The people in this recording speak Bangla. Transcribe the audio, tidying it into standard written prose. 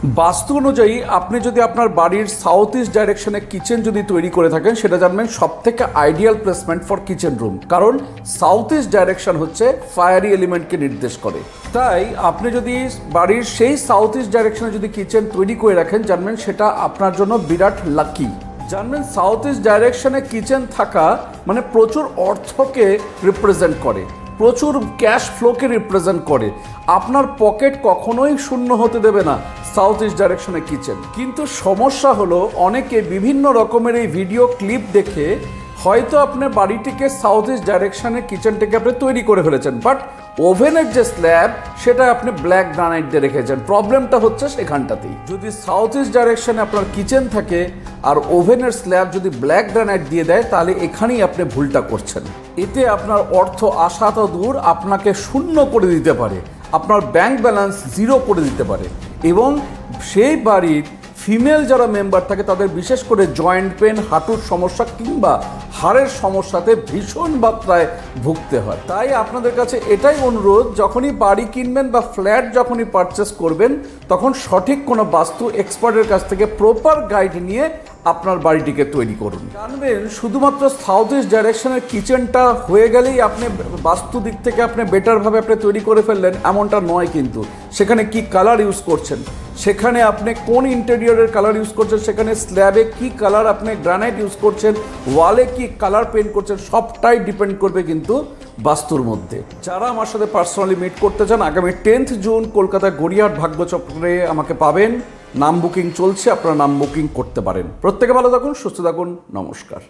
বাস্তু অনুযায়ী আপনি যদি আপনার বাড়ির সাউথ ইস্ট ডাইরেকশনে কিচেন যদি তৈরি করে থাকেন, সেটা জানবেন সবথেকে ideal placement for kitchen room, কারণ সাউথ ইস্ট ডাইরেকশন হচ্ছে ফায়ারি এলিমেন্টকে নির্দেশ করে। তাই আপনি যদি বাড়ির সেই সাউথ ইস্ট ডাইরেকশনে যদি কিচেন তৈরি করে রাখেন, জানবেন সেটা আপনার জন্য বিরাট লাকি। জানবেন সাউথ ইস্ট ডাইরেকশনে কিচেন থাকা মানে প্রচুর অর্থকে রিপ্রেজেন্ট করে, প্রচুর ক্যাশ ফ্লোকে রিপ্রেজেন্ট করে। আপনার পকেট কখনোই শূন্য হতে দেবে না সাউথ ইস্ট ডাইরেকশনে কিচেন। কিন্তু সমস্যা হলো, অনেকে বিভিন্ন রকমের এই ভিডিও ক্লিপ দেখে হয়তো আপনার বাড়িটিকে সাউথ ইস্ট ডাইরেকশনে কিচেনটাকে আপনি তৈরি করে ফেলেছেন, বাট ওভেনের যে স্ল্যাব সেটা আপনি ব্ল্যাক গ্রানাইট দিয়ে রেখেছেন। প্রবলেমটা হচ্ছে সেখানটাতেই। যদি সাউথ ইস্ট ডাইরেকশনে আপনার কিচেন থাকে আর ওভেনের স্ল্যাব যদি ব্ল্যাক গ্রানাইট দিয়ে দেয়, তাহলে এখানেই আপনি ভুলটা করছেন। এতে আপনার অর্থ আসা তো দূর, আপনাকে শূন্য করে দিতে পারে, আপনার ব্যাংক ব্যালেন্স জিরো করে দিতে পারে। এবং সেই বাড়ির ফিমেল যারা মেম্বার থাকে তাদের বিশেষ করে জয়েন্ট পেন, হাঁটুর সমস্যা কিংবা হাড়ের সমস্যাতে ভীষণ মাত্রায় ভুগতে হয়। তাই আপনাদের কাছে এটাই অনুরোধ, যখনই বাড়ি কিনবেন বা ফ্ল্যাট যখনই পারচেস করবেন, তখন সঠিক কোনো বাস্তু এক্সপার্টের কাছ থেকে প্রপার গাইড নিয়ে আপনার বাড়িটিকে তৈরি করুন। জানবেন শুধুমাত্র সাউথ ইস্ট ডাইরেকশনের কিচেনটা হয়ে গেলেই আপনি বাস্তু দিক থেকে আপনি বেটারভাবে আপনি তৈরি করে ফেললেন, এমনটা নয়। কিন্তু সেখানে কি কালার ইউজ করছেন, সেখানে আপনি কোন ইন্টেরিয়রের কালার ইউজ করছেন, সেখানে স্ল্যাবে কি কালার আপনি গ্রানাইট ইউজ করছেন, ওয়ালে কি কালার পেইন্ট করছেন, সবটাই ডিপেন্ড করবে কিন্তু বাস্তুর মধ্যে। যারা আমার সাথে পার্সোনালি মিট করতে চান, আগামী 10th জুন কলকাতা গড়িয়াহাট ভাগ্যচক্রে আমাকে পাবেন। নাম বুকিং চলছে, আপনারা নাম বুকিং করতে পারেন। প্রত্যেকে ভালো থাকুন, সুস্থ থাকুন, নমস্কার।